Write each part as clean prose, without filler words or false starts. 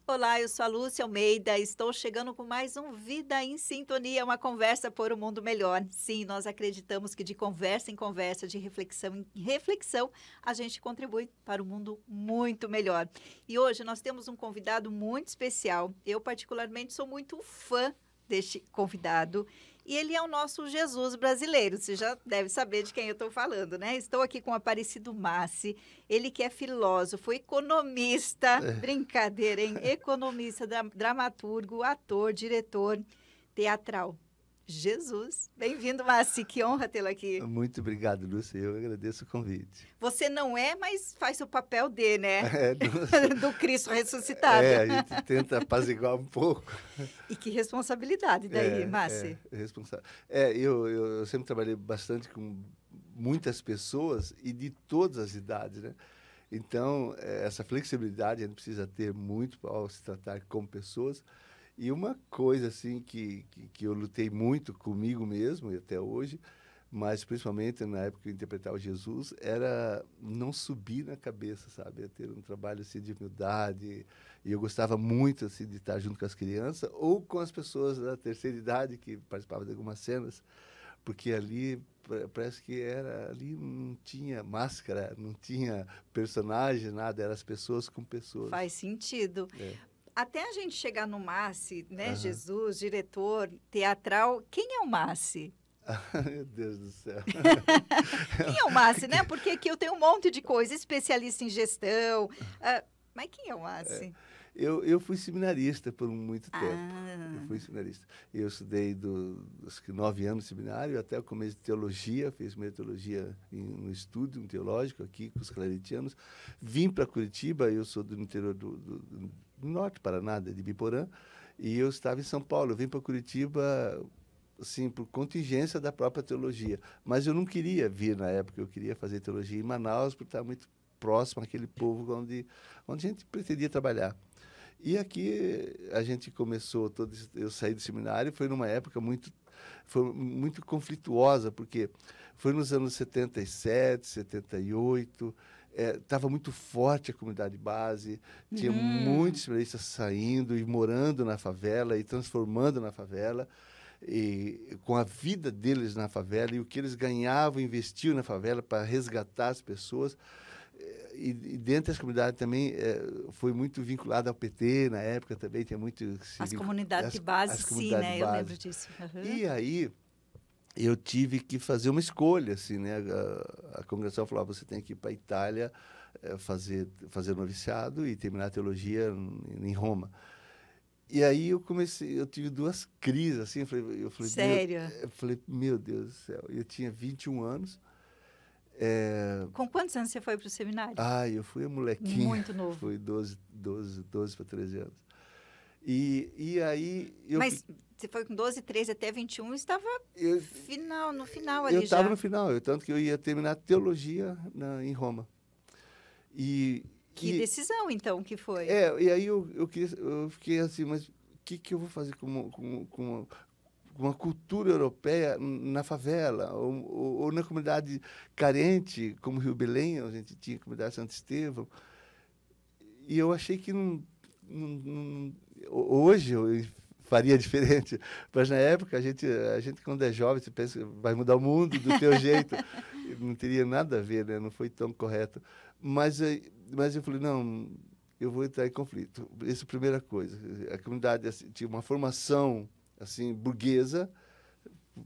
Olá, eu sou a Lúcia Almeida, estou chegando com mais um Vida em Sintonia, uma conversa por um mundo melhor. Sim, nós acreditamos que de conversa em conversa, de reflexão em reflexão, a gente contribui para um mundo muito melhor. E hoje nós temos um convidado muito especial. Eu, particularmente, sou muito fã deste convidado e ele é o nosso Jesus brasileiro. Você já deve saber de quem eu estou falando, né? Estou aqui com o Aparecido Massi, ele que é filósofo, economista, É, brincadeira, hein? Economista, dramaturgo, ator, diretor teatral. Jesus, bem-vindo, Massi, que honra tê-lo aqui. muito obrigado, Lúcia. Eu agradeço o convite. Você não é, mas faz o papel de, né? É, Lúcia, Do Cristo ressuscitado. a gente tenta apaziguar um pouco. E que responsabilidade daí, Massi? Responsável. Eu sempre trabalhei bastante com muitas pessoas e de todas as idades, né? Então, essa flexibilidade a gente precisa ter muito ao se tratar com pessoas. E uma coisa, assim, que eu lutei muito comigo mesmo e até hoje, mas principalmente na época que eu interpretava Jesus, era não subir na cabeça, sabe? É ter um trabalho assim de humildade. E eu gostava muito assim de estar junto com as crianças ou com as pessoas da terceira idade que participavam de algumas cenas, porque ali parece que era ali não tinha máscara, não tinha personagem, nada, eram as pessoas com pessoas. Faz sentido. É. Até a gente chegar no Massi, né, Aham. Jesus, diretor teatral, quem é o Massi? Meu Deus do céu. Quem é o Massi, né? Porque aqui eu tenho um monte de coisa, especialista em gestão. Mas quem é o Massi? Eu fui seminarista por muito tempo. Eu Ah, fui seminarista. Eu estudei dos 9 anos de seminário até o começo de teologia, fiz minha teologia no estúdio um teológico aqui com os claretianos. Vim para Curitiba, eu sou do interior do norte, Paraná, de Biporã, e eu estava em São Paulo. Eu vim para Curitiba assim, por contingência da própria teologia. Mas eu não queria vir na época, eu queria fazer teologia em Manaus, por estar muito próximo àquele povo onde a gente pretendia trabalhar. E aqui a gente começou, eu saí do seminário, foi muito conflituosa, porque foi nos anos 77, 78, estava muito forte a comunidade base, tinha muitos especialistas saindo e morando na favela e transformando na favela, e com a vida deles na favela e o que eles ganhavam, investiam na favela para resgatar as pessoas. E dentro das comunidades também foi muito vinculado ao PT na época também, tinha muito as comunidades de base, as sim, comunidades de né? Eu base. lembro disso. Uhum. E aí eu tive que fazer uma escolha, assim, né? A congregação falou, você tem que ir para a Itália fazer noviciado e terminar a teologia em Roma. E aí eu tive duas crises, assim, Sério? eu falei, meu Deus do céu, eu tinha 21 anos, Com quantos anos você foi para o seminário? eu fui um molequinho, Muito novo. fui 12 para 13 anos. E aí Mas você foi com 12, 13 até 21, estava eu no final eu ali estava no já. final, tanto que eu ia terminar teologia em Roma. E, Que e, decisão, então, que foi? e aí eu fiquei assim, mas o que eu vou fazer com uma cultura europeia na favela ou na comunidade carente, como Rio Belém, a gente tinha a comunidade Santo Estevão. E eu achei que hoje eu faria diferente, mas na época a gente quando é jovem, você pensa que vai mudar o mundo do teu jeito, não teria nada a ver, né? Não foi tão correto. Mas eu falei, não, eu vou entrar em conflito. Essa é a primeira coisa. A comunidade assim, tinha uma formação assim burguesa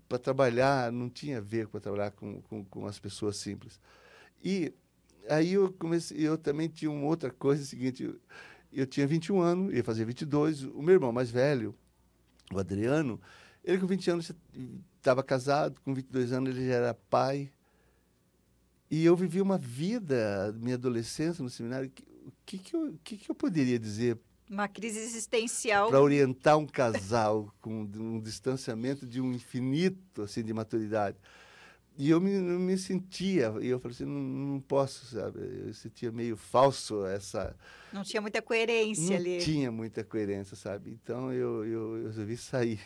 para trabalhar, não tinha a ver para trabalhar com as pessoas simples. E aí eu também tinha uma outra coisa, seguinte, eu tinha 21 anos, ia fazer 22, o meu irmão mais velho, o Adriano, ele com 20 anos estava casado, com 22 anos ele já era pai, e eu vivi uma vida, minha adolescência no seminário, o que eu poderia dizer Uma crise existencial. para orientar um casal com um distanciamento de um infinito assim de maturidade? E eu não me sentia, e eu falei assim, não posso, sabe? Eu sentia meio falso Não tinha muita coerência não ali. tinha muita coerência, sabe? Então eu resolvi sair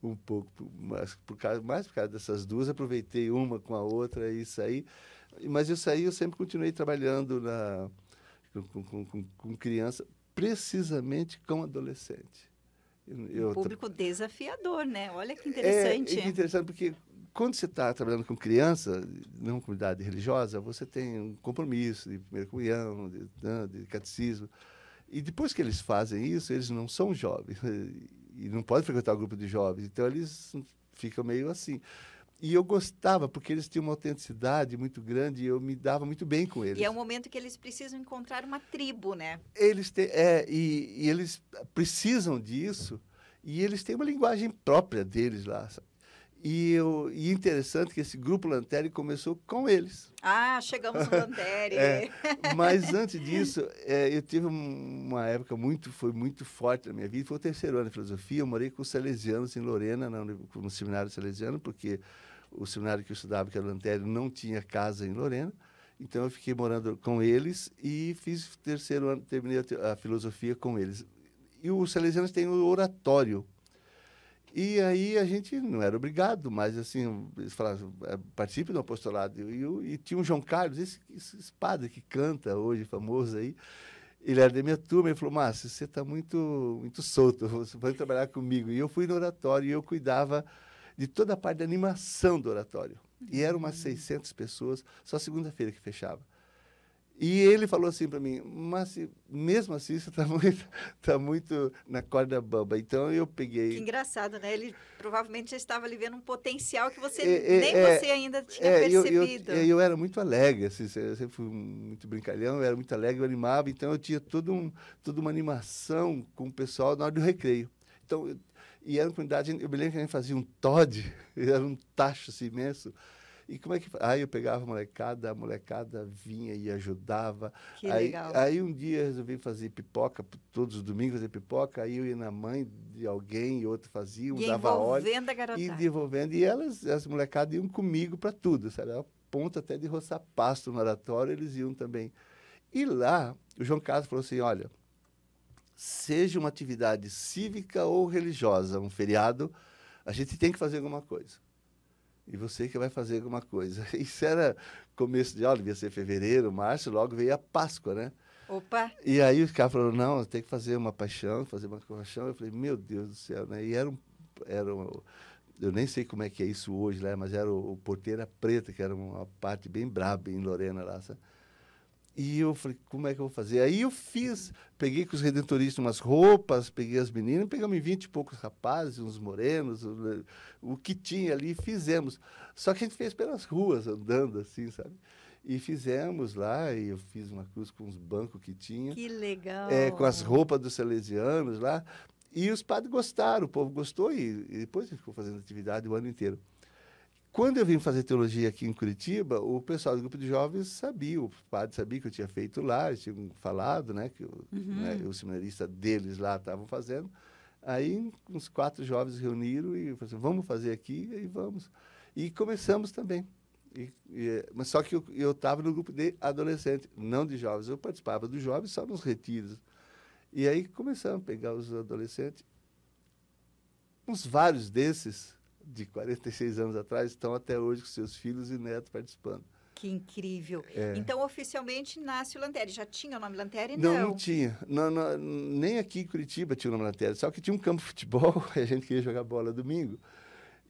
um pouco, mais por causa dessas duas, aproveitei uma com a outra e saí. Mas eu sempre continuei trabalhando com criança, precisamente com adolescente. Um público desafiador, né? Olha que interessante. É interessante porque quando você está trabalhando com criança, numa comunidade religiosa, você tem um compromisso de primeira comunhão, de catecismo. E depois que eles fazem isso, eles não são jovens. E não podem frequentar o grupo de jovens. Então, eles ficam meio assim. E eu gostava, porque eles tinham uma autenticidade muito grande e eu me dava muito bem com eles. E é um momento que eles precisam encontrar uma tribo, né? Eles têm, e eles precisam disso, e eles têm uma linguagem própria deles lá, sabe? E interessante que esse grupo Lanterni começou com eles. Ah, chegamos no Lanterni. Mas antes disso, eu tive uma época foi muito forte na minha vida. Foi o 3º ano de filosofia. Eu morei com os salesianos em Lorena, no seminário salesiano, porque o seminário que eu estudava, que era o Lanterni, não tinha casa em Lorena. Então, eu fiquei morando com eles e fiz o 3º ano, terminei a filosofia com eles. E os salesianos têm o oratório. E aí a gente não era obrigado, mas assim, eles falavam, participe do apostolado. E tinha um João Carlos, esse padre que canta hoje, famoso aí, ele era da minha turma, ele falou, Márcio, você está muito solto, você pode trabalhar comigo. E eu fui no oratório e eu cuidava de toda a parte da animação do oratório. E eram umas 600 pessoas, só segunda-feira que fechava. E ele falou assim para mim, mas mesmo assim você está muito na corda bamba. Então eu peguei... Que engraçado, né? Ele provavelmente já estava ali vendo um potencial que você nem você ainda tinha percebido. Eu era muito alegre, assim, eu sempre fui muito brincalhão, eu era muito alegre, eu animava, então eu tinha toda uma animação com o pessoal na hora do recreio. Então, e era uma comunidade, eu me lembro que a gente fazia um Todd, era um tacho assim, imenso. E como é que... Aí eu pegava a molecada vinha e ajudava. Que legal. Aí um dia eu resolvi fazer pipoca, todos os domingos fazer pipoca, aí eu ia na mãe de alguém e outro fazia, dava óleo. E envolvendo a garotada. E desenvolvendo. E as molecadas iam comigo para tudo, sabe? A ponto até de roçar pasto no oratório, eles iam também. E lá, o João Carlos falou assim, olha, seja uma atividade cívica ou religiosa, um feriado, a gente tem que fazer alguma coisa. E você que vai fazer alguma coisa. Isso era começo de aula, devia ser fevereiro, março, logo veio a Páscoa, né? Opa! E aí os caras falaram, não, tem que fazer uma paixão, fazer uma paixão. Eu falei, meu Deus do céu, né? E eu nem sei como é que é isso hoje, né? Mas era o Porteira Preta, que era uma parte bem braba em Lorena lá, sabe? E eu falei, como é que eu vou fazer? Aí eu peguei com os redentoristas umas roupas, peguei as meninas, pegamos 20 e poucos rapazes, uns morenos, o que tinha ali, fizemos. Só que a gente fez pelas ruas, andando assim, sabe? E fizemos lá, e eu fiz uma cruz com os bancos que tinha. Que legal! Com as roupas dos salesianos lá. E os padres gostaram, o povo gostou, e depois a gente ficou fazendo atividade o ano inteiro. Quando eu vim fazer teologia aqui em Curitiba, o pessoal do grupo de jovens sabia, o padre sabia que eu tinha feito lá, eles tinham falado, né, que o seminarista deles lá estavam fazendo. Aí, uns 4 jovens reuniram e falaram assim, vamos fazer aqui, e vamos. E começamos também. Mas só que eu estava no grupo de adolescentes, não de jovens. Eu participava dos jovens só nos retiros. E aí começamos a pegar os adolescentes. Uns vários desses de 46 anos atrás, estão até hoje com seus filhos e netos participando. Que incrível. Então, oficialmente, nasce o Lanterni. Já tinha o nome Lanterni? Não tinha. Não, nem aqui em Curitiba tinha o nome Lanterni. Só que tinha um campo de futebol, a gente queria jogar bola domingo.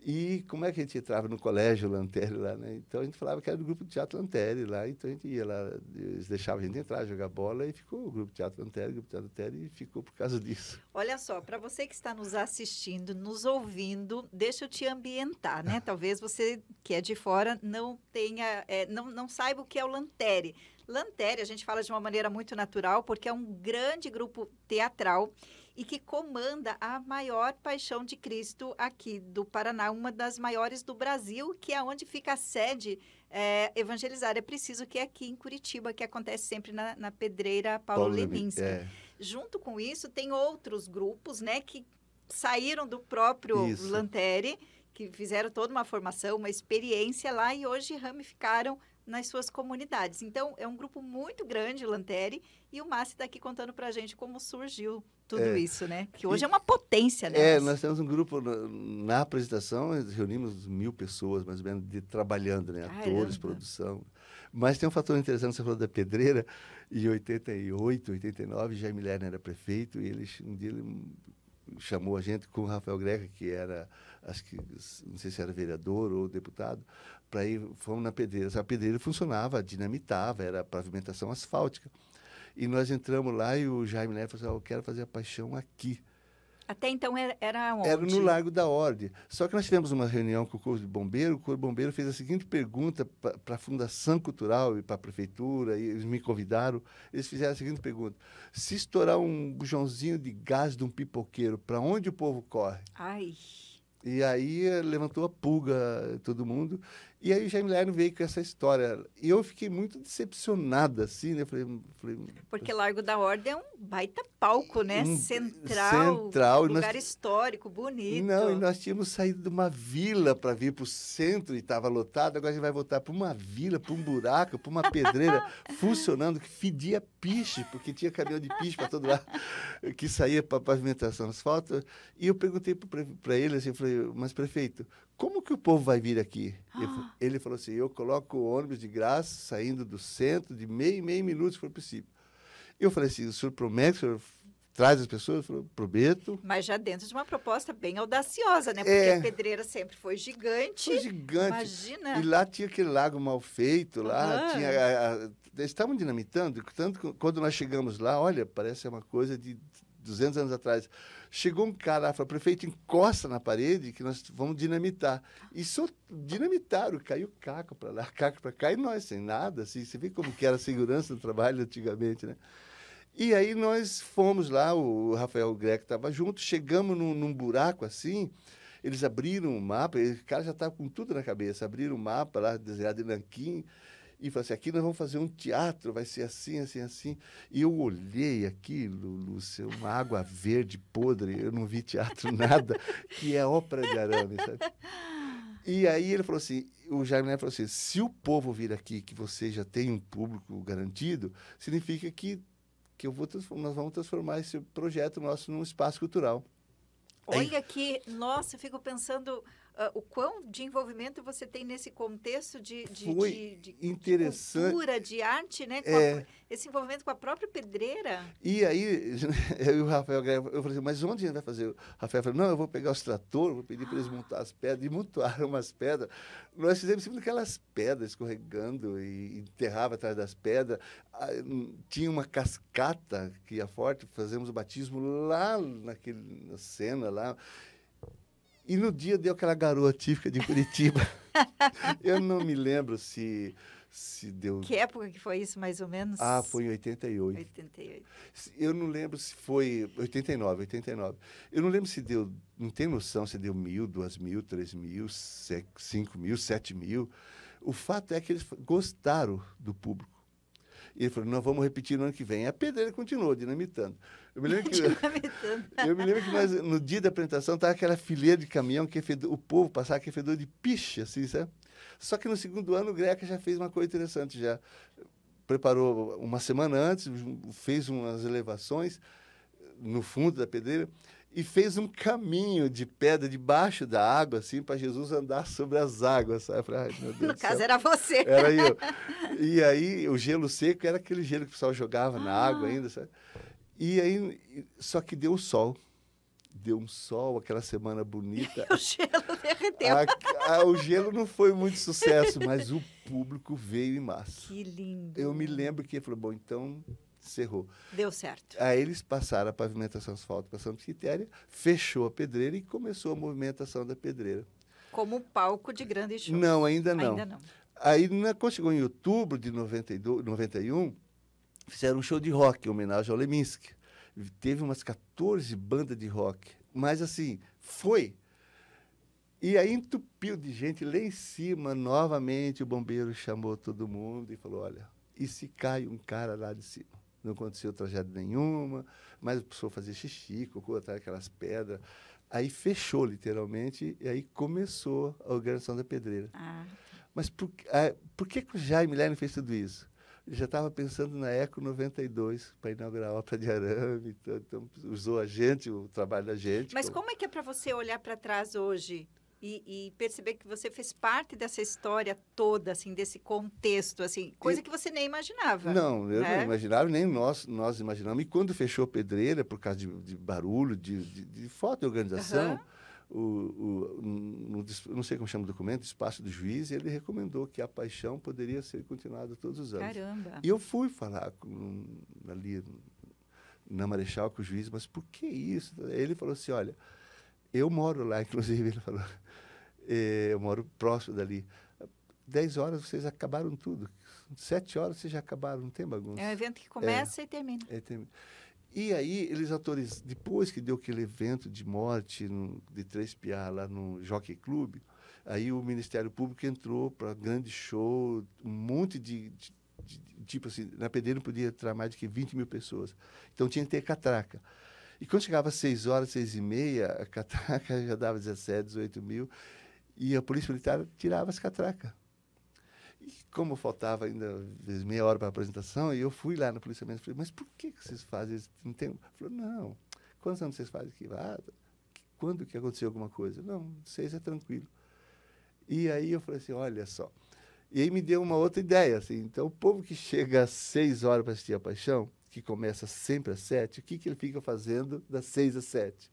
E como é que a gente entrava no colégio Lanterni lá, né? Então, a gente falava que era do grupo de teatro Lanterni lá. Então, a gente ia lá, eles deixavam a gente entrar, jogar bola, e ficou o grupo de teatro Lanterni, e ficou por causa disso. Olha só, para você que está nos assistindo, nos ouvindo, deixa eu te ambientar, né? Talvez você que é de fora não tenha, não saiba o que é o Lanterni. Lanterni, a gente fala de uma maneira muito natural, porque é um grande grupo teatral e que comanda a maior Paixão de Cristo aqui do Paraná, uma das maiores do Brasil, que é onde fica a sede evangelizária. É preciso que é aqui em Curitiba, que acontece sempre na Pedreira Paulo Leminski. Junto com isso, tem outros grupos, né, que saíram do próprio Lanterni, que fizeram toda uma formação, uma experiência lá e hoje ramificaram nas suas comunidades. Então, é um grupo muito grande, Lanteri, e o Márcio está aqui contando para a gente como surgiu tudo isso, né? Que hoje é uma potência, né? Nós temos um grupo, na apresentação, reunimos 1.000 pessoas, mais ou menos, trabalhando, né? Atores, produção. Mas tem um fator interessante, você falou da pedreira, em 88, 89, Jaime Lerner era prefeito, e um dia ele chamou a gente com o Rafael Greca, que era, acho que, não sei se era vereador ou deputado, para ir, fomos na pedreira. A pedreira funcionava, dinamitava, era pavimentação asfáltica. E nós entramos lá e o Jaime Lerner falou assim, eu quero fazer a paixão aqui. Até então era onde? Era no Largo da Ordem. Só que nós tivemos uma reunião com o Corpo de Bombeiro, o Corpo de Bombeiro fez a seguinte pergunta para a Fundação Cultural e para a Prefeitura, e eles me convidaram, eles fizeram a seguinte pergunta, se estourar um bujãozinho de gás de um pipoqueiro, para onde o povo corre? Ai... E aí levantou a pulga todo mundo. E aí o Jaime Lerner veio com essa história. E eu fiquei muito decepcionada, assim, né? Porque Largo da Ordem é um baita palco, né? Central, lugar histórico, bonito. Não, e nós tínhamos saído de uma vila para vir para o centro e estava lotado. Agora a gente vai voltar para uma vila, para um buraco, para uma pedreira funcionando, que fedia piche, porque tinha caminhão de piche para todo lado, que saía para pavimentação asfalto. E eu perguntei para ele, assim, falei, mas prefeito, como que o povo vai vir aqui? Ele falou assim, eu coloco o ônibus de graça, saindo do centro, de meio minuto, se for possível. Eu falei assim, o senhor promete, o senhor traz as pessoas? Ele falou, prometo. Mas já dentro de uma proposta bem audaciosa, né? Porque a pedreira sempre foi gigante. Foi gigante. Imagina. E lá tinha aquele lago mal feito, lá tinha... eles estavam dinamitando, tanto que quando nós chegamos lá, olha, parece uma coisa de 200 anos atrás. Chegou um cara lá, falou, prefeito, encosta na parede que nós vamos dinamitar. E só dinamitaram, caiu caco para lá, caco para cá, e nós sem nada, assim, você vê como que era a segurança do trabalho antigamente, né? E aí nós fomos lá, o Rafael Greco estava junto, chegamos num buraco assim, eles abriram um mapa, o cara já estava com tudo na cabeça, abriram um mapa lá, desenhado em nanquim, e falou assim, aqui nós vamos fazer um teatro, vai ser assim, assim, assim. E eu olhei aquilo, Lúcia, uma água verde podre, eu não vi teatro nada, que é ópera de arame, sabe? E aí ele falou assim, o Jaime falou assim, se o povo vir aqui, que você já tem um público garantido, significa que nós vamos transformar esse projeto nosso num espaço cultural. Olha que, nossa, eu fico pensando o quão de envolvimento você tem nesse contexto de interessante. cultura, de arte, né? Esse envolvimento com a própria pedreira. E aí, eu e o Rafael, eu falei assim, mas onde a gente vai fazer? O Rafael falou, não, eu vou pegar os tratores, vou pedir para eles montar as pedras. E montaram umas pedras. Nós fizemos sempre aquelas pedras escorregando e enterrava atrás das pedras. Tinha uma cascata que ia forte, fazemos o batismo lá na cena lá. E no dia deu aquela garoa típica de Curitiba. Eu não me lembro se deu... Que época que foi isso, mais ou menos? Foi em 88. 88. Eu não lembro se foi... 89. Eu não lembro se deu... Não tenho noção se deu 1.000, 2.000, 3.000, 5.000, 7.000. O fato é que eles gostaram do público. E ele falou, nós vamos repetir no ano que vem. A pedreira continuou dinamitando. Eu me lembro que nós, no dia da apresentação, estava aquela fileira de caminhão que o povo passava que é fedor de piche, assim, sabe? Só que no segundo ano o Greca já fez uma coisa interessante, já preparou uma semana antes, fez umas elevações no fundo da pedreira e fez um caminho de pedra debaixo da água, assim, para Jesus andar sobre as águas, sabe? Falei, ai, meu Deus no caso era você. Era eu. E aí o gelo seco era aquele gelo que o pessoal jogava na água ainda, sabe? E aí, só que deu sol. Deu um sol, aquela semana bonita. E o gelo derreteu. O gelo não foi muito sucesso, mas o público veio em massa. Que lindo. Eu me lembro que ele falou, bom, então encerrou. Deu certo. Aí eles passaram a pavimentação asfáltica para Santa Quitéria, fechou a pedreira e começou a movimentação da pedreira. Como um palco de grande show. Não, ainda não. Ainda não. Aí, quando chegou em outubro de 91, fizeram um show de rock em homenagem ao Leminski. Teve umas 14 bandas de rock. Mas, assim, foi. E aí entupiu de gente lá em cima. Novamente, o bombeiro chamou todo mundo e falou, olha, e se cai um cara lá de cima? Não aconteceu tragédia nenhuma, mas a pessoa fazia xixi, cocô atrás daquelas pedras. Aí fechou, literalmente, e aí começou a organização da pedreira. Mas por que que o Jaime Lerner fez tudo isso? Ele já estava pensando na Eco 92 para inaugurar a Ópera de Arame, então usou a gente, o trabalho da gente. Mas como é que é para você olhar para trás hoje e perceber que você fez parte dessa história toda, assim, desse contexto, assim, coisa que você nem imaginava? Não, eu né? não imaginava, nem nós imaginamos. E quando fechou a Pedreira, por causa de barulho, de falta de organização, não sei como chama o documento, Espaço do Juiz, ele recomendou que a paixão poderia ser continuada todos os anos. Caramba! E eu fui falar ali na Marechal com o juiz, mas por que isso? Ele falou assim, olha, eu moro lá, inclusive, ele falou, eu moro próximo dali. 10 horas vocês acabaram tudo. 7 horas vocês já acabaram, não tem bagunça. É um evento que começa e termina. E aí, eles autorizaram, depois que deu aquele evento de morte de 3PA lá no Jockey Club, aí o Ministério Público entrou para grande show, um monte tipo assim, na Pedreira não podia entrar mais de que 20 mil pessoas. Então tinha que ter catraca. E quando chegava às 6 horas, 6h30, a catraca já dava 17, 18 mil, e a Polícia Militar tirava as catracas. E como faltava ainda meia hora para a apresentação, e eu fui lá no policiamento e falei, mas por que vocês fazem isso? Não tem... Ele falou, não, quantos anos vocês fazem aqui? Quando que aconteceu alguma coisa? Não, 6 é tranquilo. E aí eu falei assim, olha só. E aí me deu uma outra ideia, assim, então o povo que chega às 6 horas para assistir a Paixão, que começa sempre às 7, o que ele fica fazendo das 6 às 7?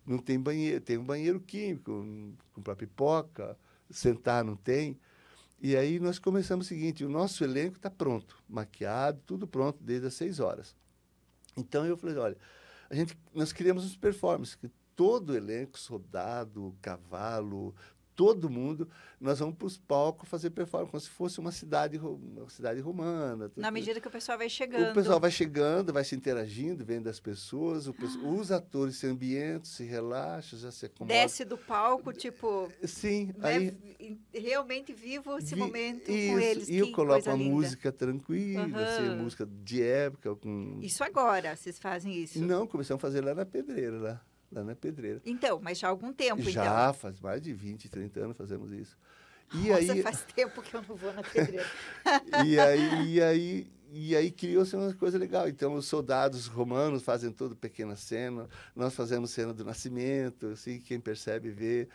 Não tem banheiro, tem um banheiro químico, comprar pipoca, sentar não tem. E aí nós começamos o seguinte, o nosso elenco está pronto, maquiado, tudo pronto desde as 6 horas. Então eu falei, olha, nós criamos uns performances, que todo o elenco, soldado, cavalo, todo mundo, nós vamos para os palcos fazer performance, como se fosse uma cidade romana. Na medida que o pessoal vai chegando. O pessoal vai chegando, vai se interagindo, vendo as pessoas, os atores se ambientam, se relaxam, já se acomodam. Desce do palco, tipo... Sim. Né, aí, realmente vivo esse momento isso, com eles. E eu coloco uma linda. música tranquila, assim, música de época. Isso agora, vocês fazem isso? Não, começamos a fazer lá na Pedreira, lá na Pedreira. Então, mas já há algum tempo, Já, faz mais de 20, 30 anos fazemos isso. Nossa, faz tempo que eu não vou na Pedreira. E aí criou-se uma coisa legal. Então, os soldados romanos fazem toda pequena cena, nós fazemos cena do nascimento, assim, quem percebe vê.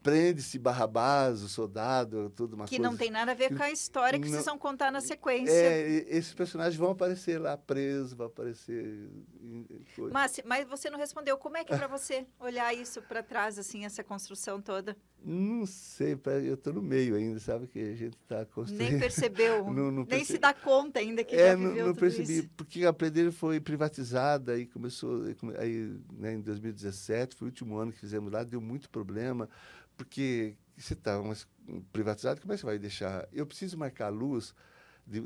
Prende-se Barrabás, o soldado, tudo uma que coisa... não tem nada a ver com a história que vocês vão contar na sequência. Esses personagens vão aparecer lá presos, vão aparecer... Mas você não respondeu. Como é que é para você olhar isso para trás, assim, essa construção toda? Não sei, eu estou no meio ainda, sabe? Que a gente está construindo... Nem percebeu, nem se dá conta ainda que já viveu não tudo percebi, isso. porque a Pedreira foi privatizada e começou... Aí, né, em 2017, foi o último ano que fizemos lá, deu muito problema, porque você está privatizado, como é que você vai deixar? Eu preciso marcar a luz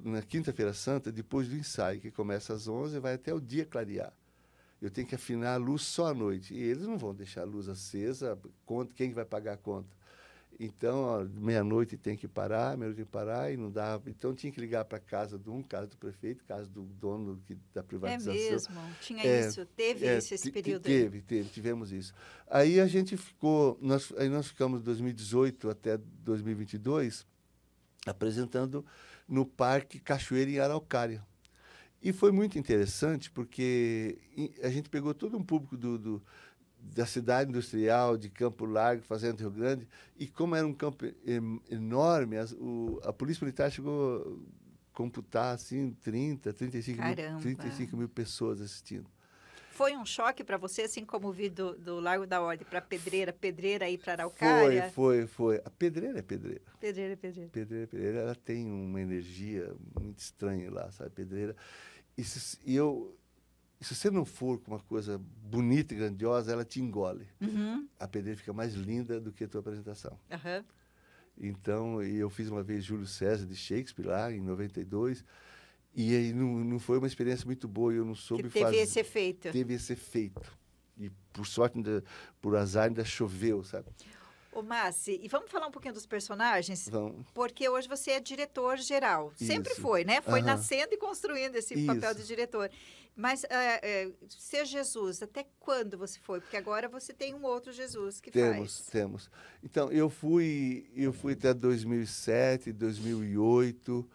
na Quinta-feira Santa, depois do ensaio, que começa às 11 e vai até o dia clarear. Eu tenho que afinar a luz só à noite. E eles não vão deixar a luz acesa, quem vai pagar a conta? Então, meia-noite tem que parar, e não dá. Então, tinha que ligar para casa do prefeito, casa do dono da privatização. É mesmo? Tinha isso? Teve esse período aí? Tivemos isso. Aí a gente ficou, nós ficamos de 2018 até 2022 apresentando no Parque Cachoeira, em Araucária. E foi muito interessante, porque a gente pegou todo um público da cidade industrial, de Campo Largo, Fazenda Rio Grande, e como era um campo enorme, a Polícia Militar chegou a computar assim, 35 mil pessoas assistindo. Foi um choque para você, assim como vir do Largo da Ordem para Pedreira ir para Araucária? Foi. A Pedreira é Pedreira. Pedreira é Pedreira. Pedreira é Pedreira, ela tem uma energia muito estranha lá, sabe? Pedreira. E se você não for com uma coisa bonita e grandiosa, ela te engole. Uhum. A Pedreira fica mais linda do que a tua apresentação. Uhum. Então, eu fiz uma vez Júlio César de Shakespeare lá, em 92, e aí não foi uma experiência muito boa, eu não soube fazer. Teve esse efeito. Teve esse efeito. E, por sorte, por azar, ainda choveu, sabe? Ô, Massi, e vamos falar um pouquinho dos personagens? Vamos. Porque hoje você é diretor geral. Sempre Isso. foi, né? Foi Aham. nascendo e construindo esse papel de Isso. diretor. Mas ser Jesus, até quando você foi? Porque agora você tem um outro Jesus que faz. Temos. Então, eu fui até 2007, 2008,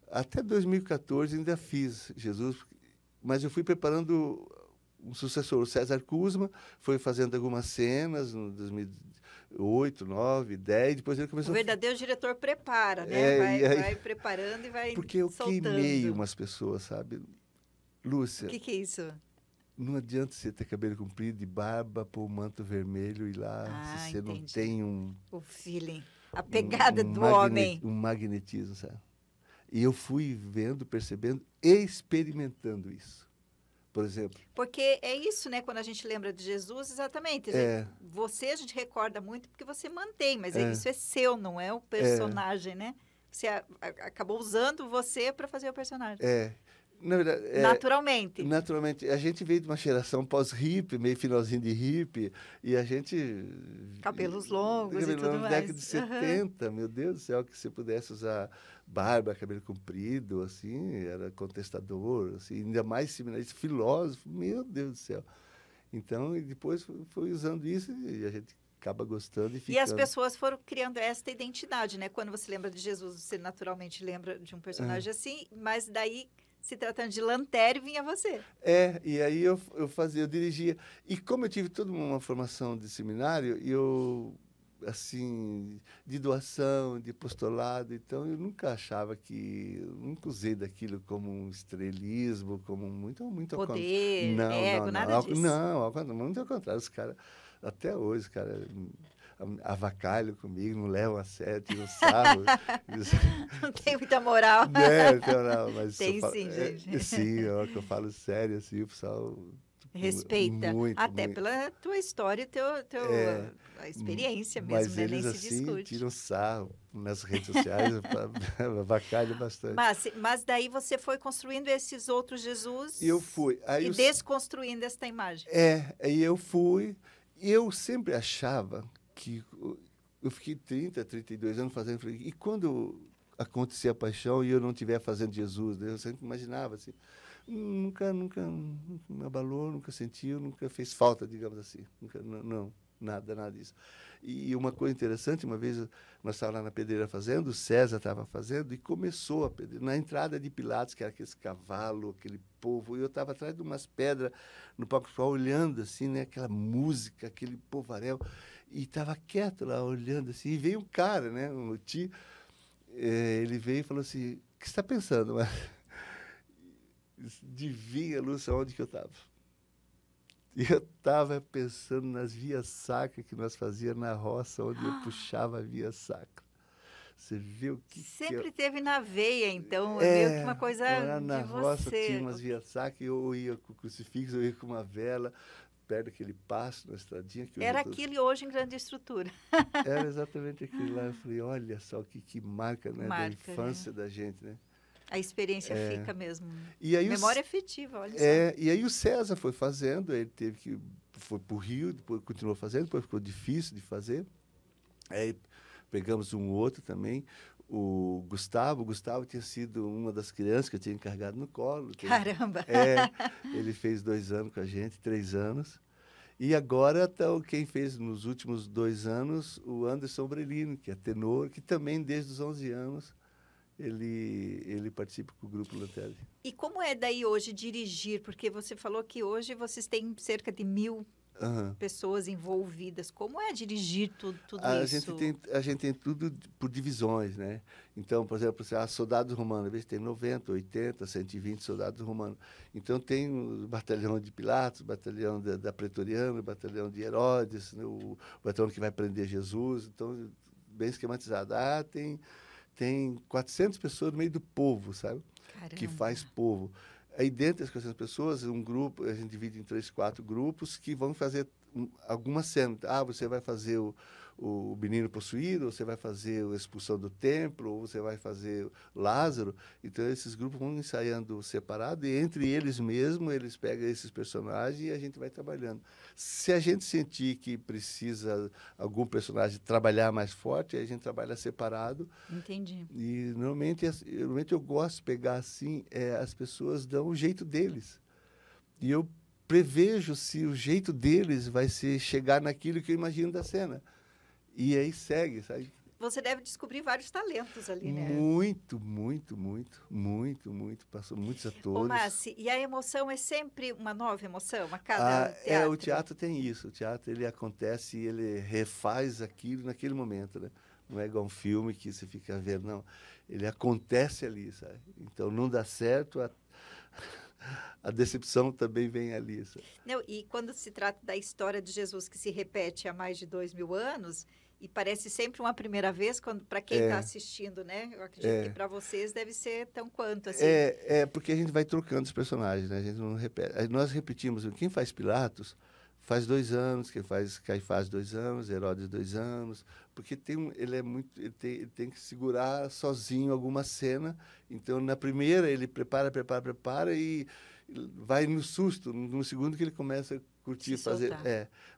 até 2014 ainda fiz Jesus, mas eu fui preparando um sucessor, o César Kuzma, foi fazendo algumas cenas no 2008, 9, 10, depois ele O começou verdadeiro diretor prepara, né? É, e aí- Vai preparando e vai porque eu queimei soltando. umas pessoas, sabe? O Lúcia, que é isso? não adianta você ter cabelo comprido e barba, pôr um manto vermelho e lá, Ah, se você não entendi. tem um O feeling, a pegada do homem. um magnetismo, sabe? E eu fui vendo, percebendo e experimentando isso. Por exemplo, Porque é isso, né? Quando a gente lembra de Jesus, exatamente. Você a gente recorda muito porque você mantém, mas isso é seu, não é o personagem, né? Você acabou usando você para fazer o personagem. Na verdade, Naturalmente. naturalmente, a gente veio de uma geração pós-hippie, meio finalzinho de hippie, e a gente... Cabelos longos e tudo mais. Década de 70, meu Deus do céu, que você pudesse usar barba, cabelo comprido, assim, era contestador, assim, ainda mais seminarista, filósofo, meu Deus do céu. Então, e depois foi usando isso e a gente acaba gostando e ficando. E as pessoas foram criando essa identidade, né? Quando você lembra de Jesus, você naturalmente lembra de um personagem assim, mas daí, se tratando de Lantério, vinha você. E aí eu dirigia. E como eu tive toda uma formação de seminário, eu, assim, de doação, de apostolado, então eu nunca achava nunca usei daquilo como um estrelismo, como muito ao Poder, ego, nada disso. Muito ao contrário, os caras, até hoje, os caras avacalham comigo, não levam a sério, tiram sarro. Não tem muita moral. Não, mas tem sim, gente. Sim, que eu falo sério, assim, o pessoal... Respeita. Muito, até muito. pela tua história e a experiência mesmo, mas né? eles, Nem se assim, discute. tiram sarro nas redes sociais, avacalham bastante. Mas daí você foi construindo esses outros Jesus E eu fui. e desconstruindo esta imagem. Aí eu fui. E eu sempre achava que... Eu fiquei 32 anos fazendo... E quando acontecer a paixão e eu não estiver fazendo Jesus, né? Eu sempre imaginava assim... Nunca me abalou, nunca sentiu, nunca fez falta, digamos assim. Nunca, não, nada disso. E uma coisa interessante, uma vez nós estávamos lá na pedreira fazendo, o César estava fazendo e começou a pedreira. Na entrada de Pilatos, que era aquele cavalo, aquele povo, e eu estava atrás de umas pedras no palco principal, olhando assim, né, aquela música, aquele povaréu, e estava quieto lá, olhando assim, e veio um cara, né, um tio, ele veio e falou assim, o que você está pensando, mas... Adivinha, Lúcia, onde que eu estava? Eu estava pensando nas vias sacras que nós fazíamos na roça, onde eu puxava a via sacra. Você viu que... Sempre teve na veia, então, é meio que uma coisa lá na de roça você. tinha umas vias sacras, eu ia com o crucifixo, eu ia com uma vela, perto daquele pasto, na estradinha. Que era aquilo e hoje em grande estrutura. Era exatamente aquilo lá. Eu falei, olha só que marca, né, da infância da gente, né? A experiência fica mesmo. E aí memória afetiva, olha só. E aí o César foi fazendo, ele foi para o Rio, depois continuou fazendo, depois ficou difícil de fazer. Aí pegamos um outro também, o Gustavo. O Gustavo tinha sido uma das crianças que eu tinha encarregado no colo. Caramba! Ele fez 2 anos com a gente, 3 anos. E agora quem fez nos últimos 2 anos, o Anderson Brelino, que é tenor, que também desde os 11 anos ele participa com o Grupo Lanterna. E como é daí hoje dirigir? Porque você falou que hoje vocês têm cerca de 1000 pessoas envolvidas. Como é dirigir tudo isso? A gente tem tudo por divisões, né? Então, por exemplo, soldados romanos, às vezes tem 90, 80, 120 soldados romanos. Então, tem o batalhão de Pilatos, o batalhão da Pretoriana, o batalhão de Herodes, né? O batalhão que vai prender Jesus. Então, bem esquematizado. Tem 400 pessoas no meio do povo, sabe? Caramba. Que faz povo. Aí, dentro dessas pessoas, um grupo, a gente divide em 3, 4 grupos que vão fazer alguma cena. Ah, você vai fazer o menino possuído, ou você vai fazer a expulsão do templo, ou você vai fazer Lázaro. Então, esses grupos vão ensaiando separado, e entre eles mesmos, eles pegam esses personagens e a gente vai trabalhando. Se a gente sentir que precisa algum personagem trabalhar mais forte, aí a gente trabalha separado. Entendi. E normalmente eu gosto de pegar assim, as pessoas dão o jeito deles. E eu prevejo se o jeito deles vai ser chegar naquilo que eu imagino da cena. E aí segue, sabe? Você deve descobrir vários talentos ali, né? Muito, muito, muito, muito, muito. Passou muitos Ô, atores. Márcia, e a emoção é sempre uma nova emoção a cada teatro? O teatro tem isso. O teatro, ele acontece e ele refaz aquilo naquele momento, né? Não é igual um filme que você fica vendo, não. Ele acontece ali, sabe? Então, não dá certo, a decepção também vem ali, sabe? Não, e quando se trata da história de Jesus que se repete há mais de 2000 anos, e parece sempre uma primeira vez, para quem está assistindo, né? Eu acredito que para vocês deve ser tão quanto, assim. Porque a gente vai trocando os personagens, né? A gente não repete. Nós repetimos, quem faz Pilatos faz 2 anos, quem faz Caifás 2 anos, Herodes 2 anos, porque ele tem que segurar sozinho alguma cena. Então, na primeira, ele prepara e vai no susto, no segundo que ele começa a curtir, fazer.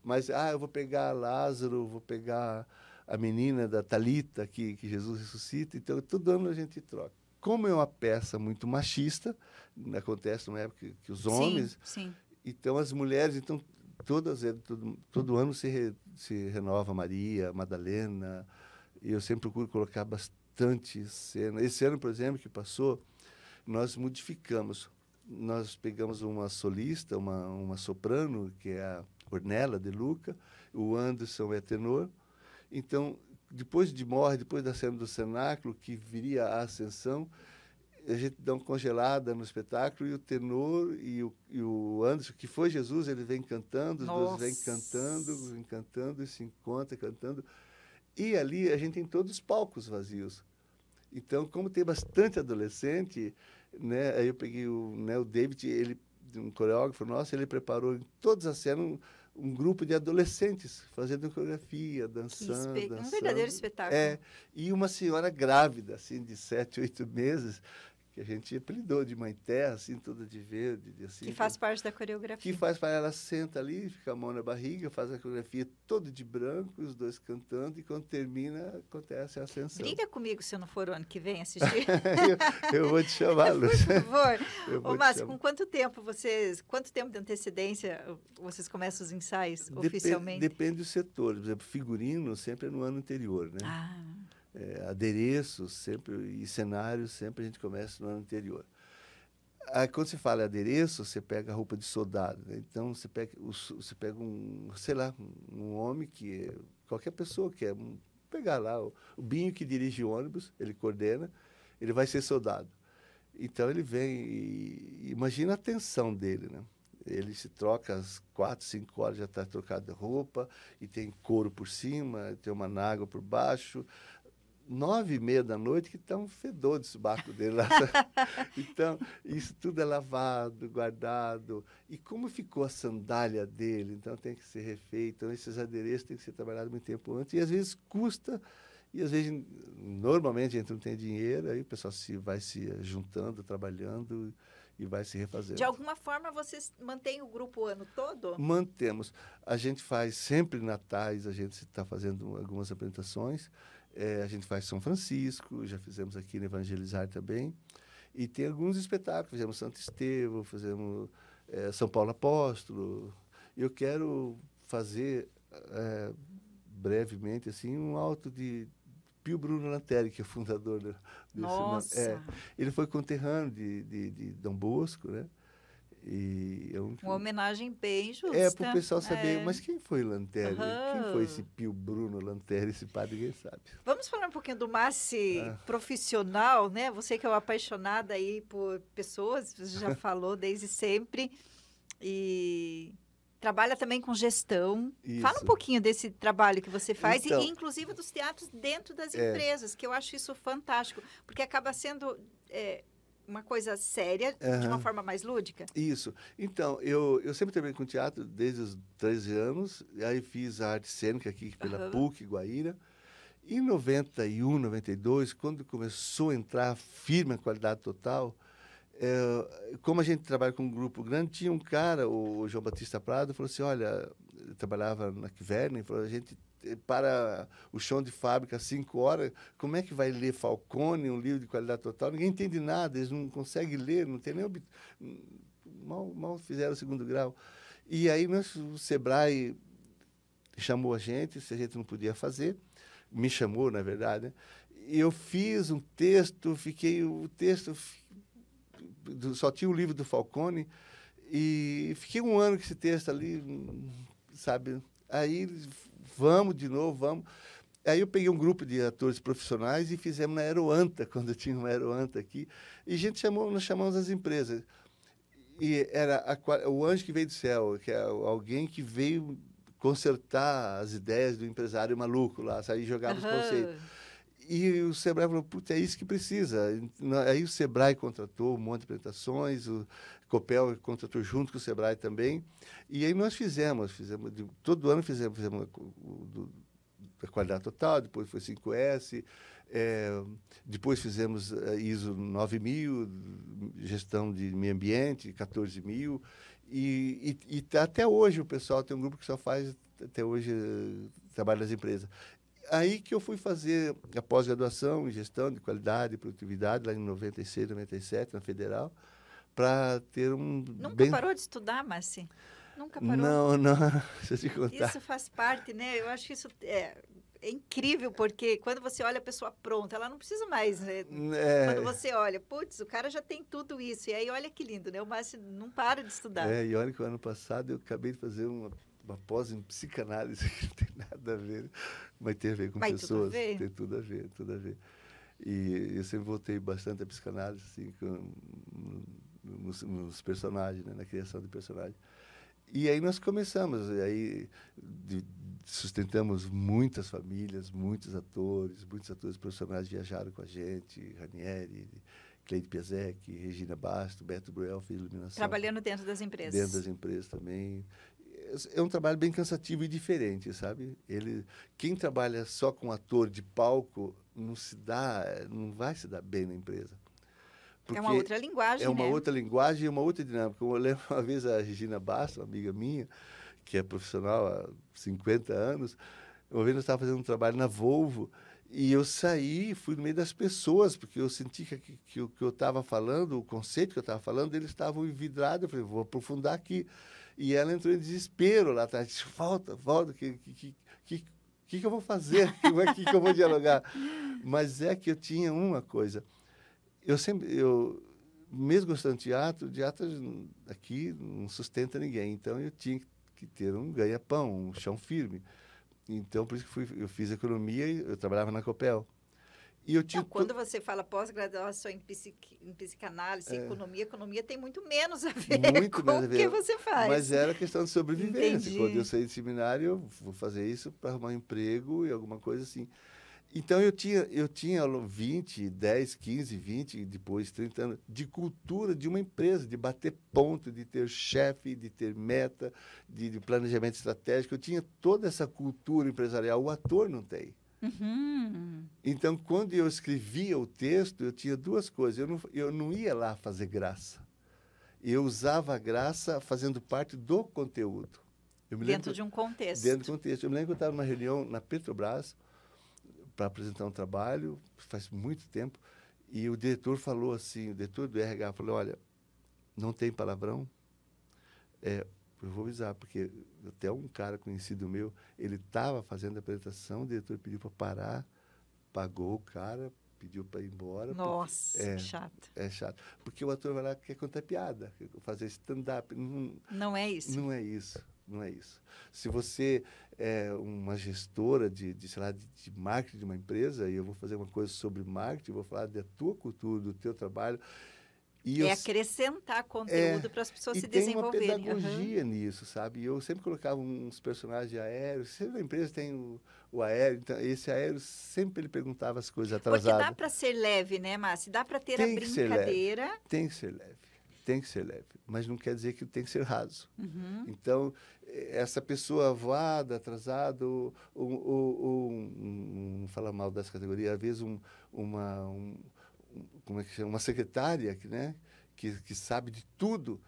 Mas, eu vou pegar Lázaro, vou pegar a menina da Talita, que Jesus ressuscita. Então, todo ano a gente troca. Como é uma peça muito machista, acontece numa época que os homens... Sim. Então, as mulheres... Então, todo ano se renova Maria, Madalena, e eu sempre procuro colocar bastante cena. Esse ano, por exemplo, que passou, nós modificamos. Nós pegamos uma solista, uma soprano, que é a Ornella de Luca, o Anderson é tenor. Então, depois da cena do cenáculo, que viria a ascensão, a gente dá uma congelada no espetáculo, e o tenor e o Anderson, que foi Jesus, ele vem cantando, os dois vem cantando, e se encontram cantando. E ali a gente tem todos os palcos vazios. Então, como tem bastante adolescente, né, aí eu peguei o David, um coreógrafo nosso, ele preparou em todas as cenas um grupo de adolescentes fazendo coreografia, dançando. Um verdadeiro espetáculo. E uma senhora grávida, assim, de 7, 8 meses, que a gente apelidou de Mãe Terra, assim, toda de verde. Assim, que faz parte da coreografia. Que faz para ela, senta ali, fica a mão na barriga, faz a coreografia toda de branco, os dois cantando, e quando termina, acontece a ascensão. Briga comigo se eu não for o ano que vem assistir. eu vou te chamar, Lúcia. Por favor. Ô, Márcio, com quanto tempo de antecedência vocês começam os ensaios oficialmente? Depende do setor. Por exemplo, figurino sempre é no ano anterior, né? Adereços sempre, e cenários sempre a gente começa no ano anterior. Aí, quando você fala adereço, você pega a roupa de soldado, né? Então, você pega um homem qualquer pessoa que pegar lá, o Binho que dirige o ônibus, ele coordena, ele vai ser soldado. Então, ele vem e imagina a tensão dele, né? Ele se troca às 4, 5 horas, já está trocado de roupa, e tem couro por cima, tem uma nágua por baixo. 9h30 da noite, que está um fedor desse barco dele lá. Então, isso tudo é lavado, guardado. E como ficou a sandália dele, então tem que ser refeito. Então, esses adereços têm que ser trabalhados muito tempo antes. E às vezes custa, e às vezes, normalmente, a gente não tem dinheiro, aí o pessoal vai se juntando, trabalhando e vai se refazendo. De alguma forma, vocês mantêm o grupo o ano todo? Mantemos. A gente faz sempre natais, a gente está fazendo algumas apresentações. A gente faz São Francisco, já fizemos aqui no Evangelizar também. E tem alguns espetáculos, fizemos Santo Estevão, fizemos São Paulo Apóstolo. Eu quero fazer, brevemente, assim, um auto de Pio Bruno Lanteri, que é o fundador desse. Nossa! Ele foi conterrâneo de Dom Bosco, né? E uma homenagem bem justa. Para o pessoal saber, mas quem foi Lanteri? Quem foi esse Pio Bruno Lanteri? Esse padre, ninguém sabe. Vamos falar um pouquinho do Márcio profissional, né? Você que é uma apaixonada aí por pessoas, você já falou desde sempre, e trabalha também com gestão. Isso. Fala um pouquinho desse trabalho que você faz, e inclusive dos teatros dentro das empresas, que eu acho isso fantástico, porque acaba sendo... uma coisa séria de uma forma mais lúdica? Isso. Então, eu sempre trabalhei com teatro desde os 13 anos, e aí fiz a arte cênica aqui pela PUC, Guaíra. Em 91, 92, quando começou a entrar firme a qualidade total, como a gente trabalha com um grupo grande, tinha um cara, o João Batista Prado, falou assim, olha, ele trabalhava na Kvernen, falou, a gente para o chão de fábrica às 5 horas, como é que vai ler Falcone, um livro de qualidade total? Ninguém entende nada, eles não conseguem ler, não tem nem mal fizeram o segundo grau. E aí o Sebrae chamou a gente, se a gente não podia fazer, me chamou, na verdade, né? E eu fiz um texto, só tinha o livro do Falcone, e fiquei um ano com esse texto ali, sabe? Aí, vamos de novo, vamos. Aí eu peguei um grupo de atores profissionais e fizemos na Aeroanta, quando eu tinha uma Aeroanta aqui, e nós chamamos as empresas. E era o anjo que veio do céu, que é alguém que veio consertar as ideias do empresário maluco lá, sair jogar os conceitos. E o Sebrae falou, putz, é isso que precisa. Aí o Sebrae contratou um monte de apresentações, o Copel contratou junto com o Sebrae também. E aí nós fizemos todo ano fizemos a qualidade total, depois foi 5S, depois fizemos ISO 9000, gestão de meio ambiente, 14000. E até hoje o pessoal tem um grupo que só faz, até hoje, trabalho nas empresas. Aí que eu fui fazer a pós-graduação em gestão de qualidade e produtividade, lá em 96, 97, na Federal, para ter um... Nunca parou de estudar, Márcia? Nunca parou? Não, deixa eu te contar. Isso faz parte, né? Eu acho que isso é incrível, porque quando você olha a pessoa pronta, ela não precisa mais, né? Quando você olha, putz, o cara já tem tudo isso. E aí, olha que lindo, né? O Márcio não para de estudar. E olha que o ano passado eu acabei de fazer uma pós em psicanálise, que não tem nada a ver, mas tem a ver com pessoas. Tem tudo a ver, tudo a ver. E eu sempre voltei bastante à psicanálise, assim, nos personagens, né? Na criação de personagens. E aí nós começamos, e aí sustentamos muitas famílias, muitos atores profissionais viajaram com a gente, Ranieri, Cleide Piasek, Regina Basto, Beto Bruel, fez iluminação. Trabalhando dentro das empresas. Dentro das empresas também. É um trabalho bem cansativo e diferente, sabe? Quem trabalha só com ator de palco não vai se dar bem na empresa. É uma outra linguagem, né? É uma outra linguagem e uma outra dinâmica. Eu lembro uma vez a Regina Basto, uma amiga minha, que é profissional há 50 anos, uma vez nós estávamos fazendo um trabalho na Volvo e eu saí, fui no meio das pessoas, porque eu senti que o que eu estava falando, o conceito que eu estava falando, eles estavam envidrados. Eu falei, vou aprofundar aqui. E ela entrou em desespero lá atrás. Disse, volta, o que eu vou fazer? Como é que eu vou dialogar? Mas é que eu tinha uma coisa. Mesmo gostando de teatro aqui não sustenta ninguém. Então, eu tinha que ter um ganha-pão, um chão firme. Então, por isso que eu fiz economia e eu trabalhava na Copel. E eu tinha quando você fala pós-graduação em psicanálise, economia tem muito menos a ver com o que você faz. Mas era questão de sobrevivência. Entendi. Quando eu saí do seminário, eu vou fazer isso para arrumar um emprego e alguma coisa assim. Então, eu tinha 20, 10, 15, 20, depois 30 anos de cultura de uma empresa, de bater ponto, de ter chefe, de ter meta, de planejamento estratégico. Eu tinha toda essa cultura empresarial. O ator não tem. Uhum. Então, quando eu escrevia o texto, eu tinha duas coisas. Eu não ia lá fazer graça. Eu usava a graça fazendo parte do conteúdo. Dentro de um contexto. Dentro do contexto. Eu me lembro que eu estava numa reunião na Petrobras para apresentar um trabalho, faz muito tempo, e o diretor falou assim, o diretor do RH falou, olha, não tem palavrão? Eu vou avisar, porque até um cara conhecido meu, ele estava fazendo a apresentação, o diretor pediu para parar, pagou o cara, pediu para ir embora. Nossa, que chato. É chato. Porque o ator vai lá quer contar piada, quer fazer stand-up. Não é isso. Não é isso. Não é isso. Se você é uma gestora sei lá, de marketing de uma empresa, e eu vou fazer uma coisa sobre marketing, vou falar da tua cultura, do teu trabalho, E É acrescentar conteúdo para as pessoas se desenvolverem. E tem uma pedagogia nisso, sabe? Eu sempre colocava uns personagens aéreos. Sempre na empresa tem o aéreo. Então, esse aéreo, sempre ele perguntava as coisas atrasadas. Porque dá para ser leve, né, Márcia? Dá para ter a brincadeira. Tem que ser leve. Tem que ser leve. Mas não quer dizer que tem que ser raso. Uhum. Então, essa pessoa voada, atrasada, ou não fala mal dessa categoria, às vezes como é que chama? Uma secretária né? que sabe de tudo,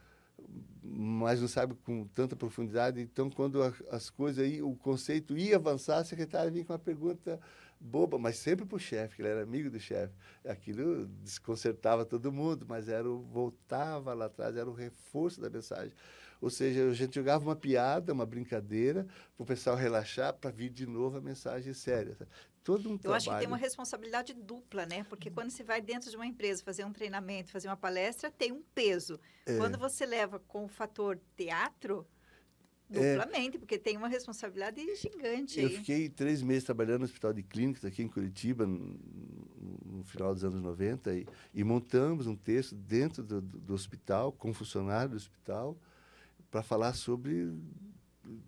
mas não sabe com tanta profundidade. Então, quando as coisas, o conceito ia avançar, a secretária vinha com uma pergunta boba, mas sempre para o chefe, que ele era amigo do chefe. Aquilo desconcertava todo mundo, mas voltava lá atrás, era o reforço da mensagem. Ou seja, a gente jogava uma piada, uma brincadeira, para o pessoal relaxar, para vir de novo a mensagem séria. Todo um trabalho. Eu acho que tem uma responsabilidade dupla, né? Porque quando você vai dentro de uma empresa fazer um treinamento, fazer uma palestra, tem um peso. Quando você leva com o fator teatro, duplamente, porque tem uma responsabilidade gigante. Eu fiquei 3 meses trabalhando no Hospital de Clínicas aqui em Curitiba, no final dos anos 90, e montamos um texto dentro do hospital, com funcionário do hospital, para falar sobre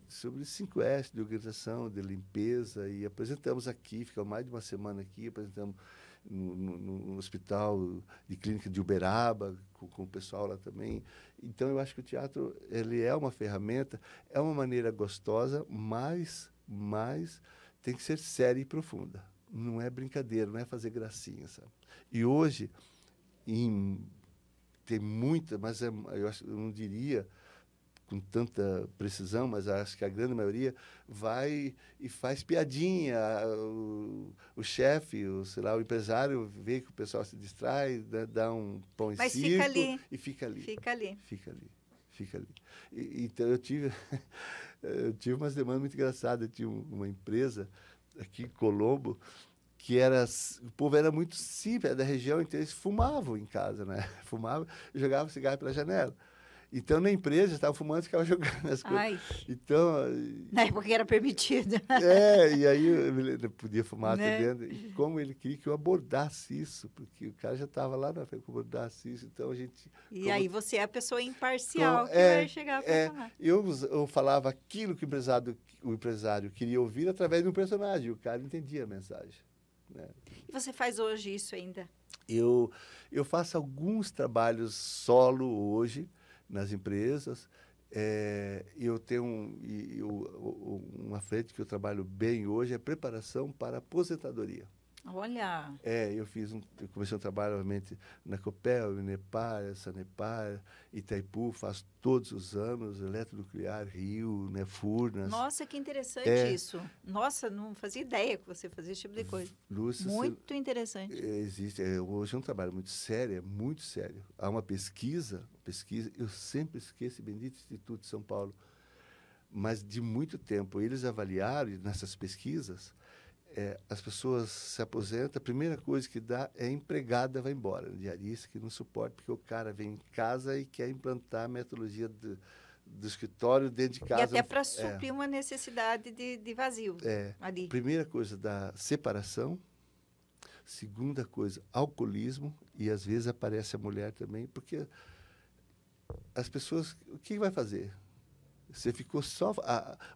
5S de organização, de limpeza, e apresentamos aqui, ficamos mais de uma semana aqui, apresentamos no Hospital de Clínica de Uberaba, com o pessoal lá também. Então, eu acho que o teatro ele é uma ferramenta, é uma maneira gostosa, mas tem que ser séria e profunda. Não é brincadeira, não é fazer gracinha, sabe? E hoje, tem muita, mas eu não diria com tanta precisão, mas acho que a grande maioria vai e faz piadinha. O chefe, sei lá, o empresário vê que o pessoal se distrai, dá um pão em circo e fica ali. Fica ali. Então, eu tive umas demandas muito engraçadas. Eu tinha uma empresa aqui em Colombo, que o povo era muito simples, era da região, então eles fumavam em casa, né? Fumavam e jogavam cigarro pela janela. Então, na empresa, estava fumando e ficava jogando as coisas. Ai. Então, na época era permitido. E aí eu podia fumar até dentro. E como ele queria que eu abordasse isso, porque o cara já estava lá na frente, que eu abordasse isso. Então, a gente... aí você é a pessoa imparcial que vai chegar para falar. Eu falava aquilo que o empresário queria ouvir através de um personagem. O cara entendia a mensagem. Né? E você faz hoje isso ainda? Eu faço alguns trabalhos solo hoje, nas empresas. Eu tenho uma frente que eu trabalho bem hoje, é preparação para aposentadoria. Olha! Eu comecei um trabalho, obviamente, na Copel, Inepar, Sanepar, Itaipu, faço todos os anos, eletronuclear, Rio, né, Furnas. Nossa, que interessante isso. Nossa, não fazia ideia que você fazia esse tipo de coisa. Lúcia, muito interessante. Existe. Hoje é um trabalho muito sério, muito sério. Há uma pesquisa, eu sempre esqueço o bendito Instituto de São Paulo, mas de muito tempo eles avaliaram, nessas pesquisas, as pessoas se aposentam, a primeira coisa que dá é a empregada vai embora, diarista que não suporta, porque o cara vem em casa e quer implantar a metodologia do escritório dentro de casa. E até para suprir uma necessidade de vazio ali. Primeira coisa, da separação. Segunda coisa, alcoolismo. E às vezes aparece a mulher também, porque as pessoas, o que vai fazer?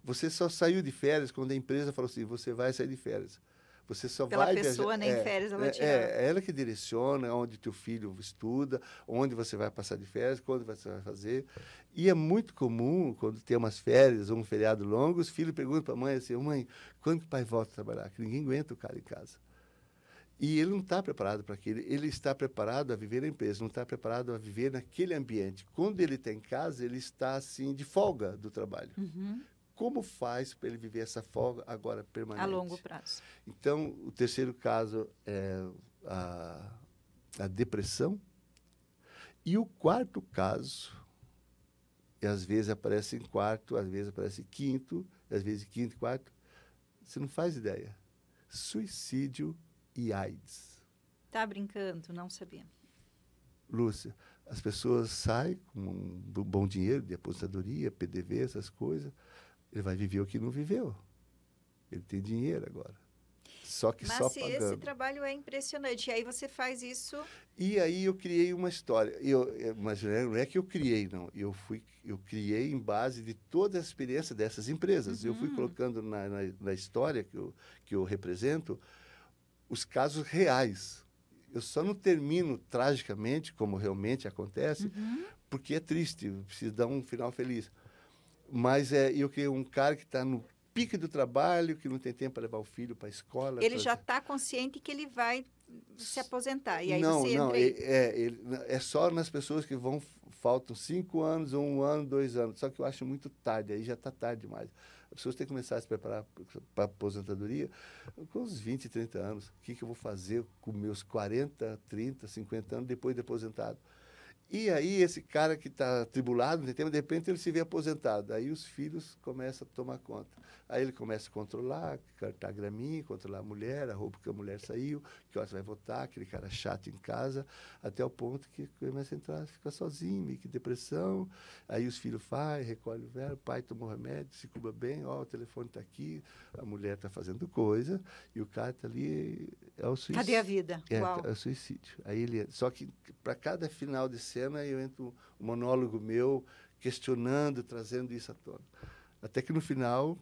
Você só saiu de férias quando a empresa falou assim, você vai sair de férias. Você só Pela vai pessoa, viajar. Nem férias ela tira. É ela que direciona onde teu filho estuda, onde você vai passar de férias, quando você vai fazer. E é muito comum, quando tem umas férias ou um feriado longo, os filhos perguntam para a mãe assim, mãe, quando que o pai volta a trabalhar? Que ninguém aguenta o cara em casa. E ele não está preparado para aquilo. Ele está preparado a viver na empresa, não está preparado a viver naquele ambiente. Quando ele está em casa, ele está assim de folga do trabalho. Uhum. Como faz para ele viver essa folga agora permanente? A longo prazo. Então, o terceiro caso é a depressão. E o quarto caso, e às vezes aparece em quarto, às vezes aparece em quinto, às vezes em quinto e quarto, você não faz ideia. Suicídio e AIDS. Tá brincando? Não sabia. Lúcia, as pessoas saem com um bom dinheiro de aposentadoria, PDV, essas coisas. Ele vai viver o que não viveu. Ele tem dinheiro agora. Só que Mas só se pagando. esse trabalho é impressionante. E aí você faz isso... E aí eu criei uma história. Mas não é que eu criei, não. Eu criei em base de toda a experiência dessas empresas. Eu fui colocando na história que eu represento os casos reais. Eu só não termino tragicamente, como realmente acontece, porque é triste, preciso dar um final feliz. Mas eu criei um cara que está no pique do trabalho, que não tem tempo para levar o filho para a escola. Ele já está consciente que ele vai se aposentar. E aí Não, você não, entra aí. é só nas pessoas que faltam 5 anos, 1 ano, 2 anos. Só que eu acho muito tarde, aí já está tarde demais. As pessoas têm que começar a se preparar para a aposentadoria com uns 20, 30 anos. O que eu vou fazer com meus 40, 30, 50 anos depois de aposentado? E aí esse cara que está atribulado, de repente ele se vê aposentado. Aí os filhos começam a tomar conta. Aí ele começa a controlar, cortar graminha, controlar a mulher, a roupa que a mulher saiu, que hora você vai votar, aquele cara chato em casa, até o ponto que começa a entrar, fica sozinho, meio que depressão. Aí os filhos fazem, recolhem o velho, o pai toma o remédio, se cuida bem, ó, o telefone está aqui, a mulher está fazendo coisa, e o cara está ali, é o suicídio. Cadê a vida? É o suicídio. Aí só que para cada final de cena eu entro um monólogo meu questionando, trazendo isso à tona. Até que no final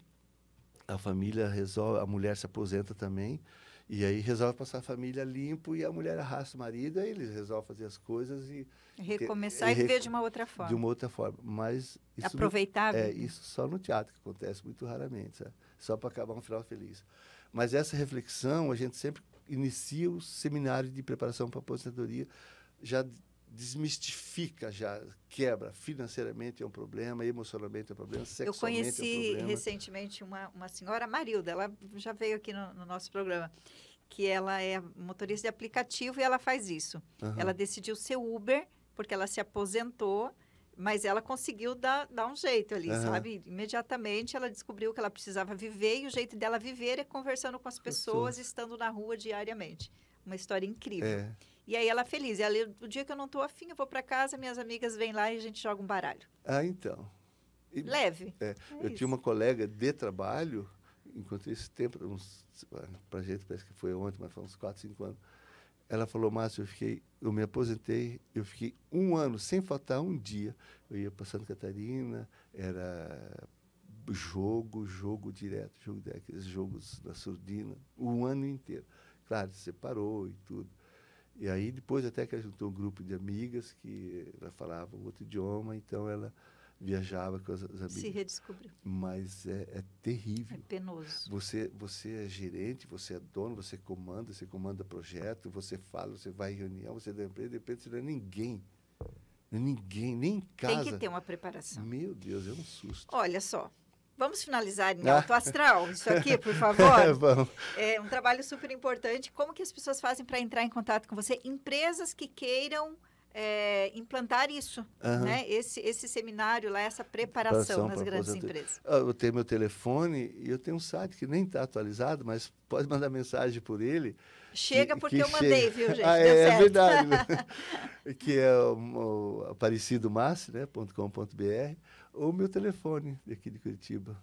a família resolve, a mulher se aposenta também, e aí resolve passar a família limpo e a mulher arrasta o marido, aí eles resolvem fazer as coisas e recomeçar e viver de uma outra forma. De uma outra forma, mas isso aproveitar. Isso só no teatro que acontece muito raramente, sabe? Só para acabar um final feliz. Mas essa reflexão a gente sempre inicia o seminário de preparação para a aposentadoria, já desmistifica, já quebra. Financeiramente é um problema, emocionalmente é um problema, sexualmente é um problema. Eu conheci recentemente uma senhora, Marilda, ela já veio aqui no nosso programa, que ela é motorista de aplicativo e ela faz isso. Ela decidiu ser Uber, porque ela se aposentou, mas ela conseguiu dar um jeito ali, sabe? Imediatamente ela descobriu que ela precisava viver e o jeito dela viver é conversando com as pessoas, estando na rua diariamente. Uma história incrível. E aí ela é feliz. Ela, o dia que eu não estou afim, eu vou para casa, minhas amigas vêm lá e a gente joga um baralho. Então. Leve. Eu tinha uma colega de trabalho, encontrei esse tempo, para a gente parece que foi ontem, mas foi uns 4, 5 anos. Ela falou, Márcio, eu me aposentei, eu fiquei 1 ano, sem faltar um dia. Eu ia para Santa Catarina, era jogo direto, aqueles jogos da surdina, 1 ano inteiro. Claro, se separou e tudo. E aí, depois, até que ela juntou um grupo de amigas que ela falava outro idioma, então ela viajava com as amigas. Se redescobriu. Mas é terrível. É penoso. Você é gerente, você é dono, você comanda projeto, você fala, você vai em reunião, você dá empresa, de repente você não é ninguém. Não é ninguém, nem em casa. Tem que ter uma preparação. Meu Deus, é um susto. Olha só. Vamos finalizar em alto astral, isso aqui, por favor? Vamos. É um trabalho super importante. Como que as pessoas fazem para entrar em contato com você? Empresas que queiram implantar isso, né? Esse seminário lá, essa preparação nas grandes empresas. Eu tenho meu telefone e eu tenho um site que nem está atualizado, mas pode mandar mensagem por ele. Chega porque eu mandei, viu, gente? Deu certo. É verdade. Que é o aparecidomassi.com.br ou meu telefone aqui de Curitiba.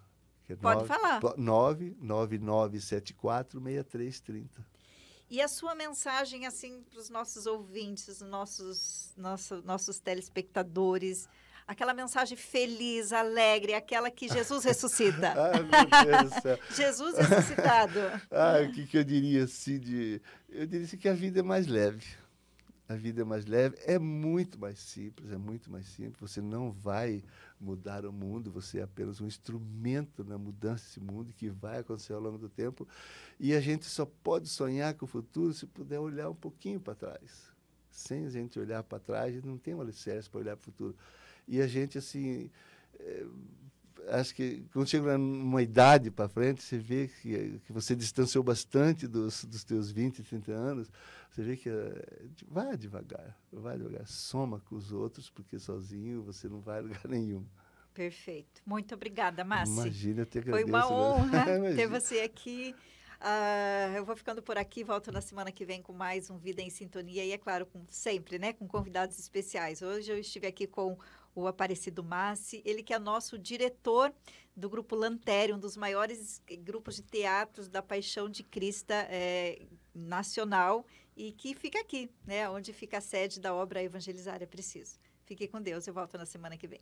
Que é pode falar. 999746330. E a sua mensagem, assim, para os nossos ouvintes, nossos telespectadores, aquela mensagem feliz, alegre, aquela que Jesus ressuscita. Meu Deus do céu. Jesus ressuscitado. O que eu diria assim eu diria assim que a vida é mais leve. A vida é mais leve, é muito mais simples, Você não vai mudar o mundo, você é apenas um instrumento na mudança desse mundo que vai acontecer ao longo do tempo. E a gente só pode sonhar com o futuro se puder olhar um pouquinho para trás. Sem a gente olhar para trás, a gente não tem um alicerce para olhar para o futuro. E a gente, assim, acho que quando chega numa idade para frente, você vê que você distanciou bastante dos teus 20, 30 anos, você vê que vai devagar, soma com os outros, porque sozinho você não vai a lugar nenhum. Perfeito. Muito obrigada, Massi. Imagina, eu te agradeço. Foi uma honra ter você aqui. Eu vou ficando por aqui, volto na semana que vem com mais um Vida em Sintonia e, é claro, sempre, né, com convidados especiais. Hoje eu estive aqui com o Aparecido Massi, ele que é nosso diretor do Grupo Lanterre, um dos maiores grupos de teatros da Paixão de Cristo nacional, e que fica aqui, né, onde fica a sede da obra Evangelizar é Preciso. Fique com Deus, eu volto na semana que vem.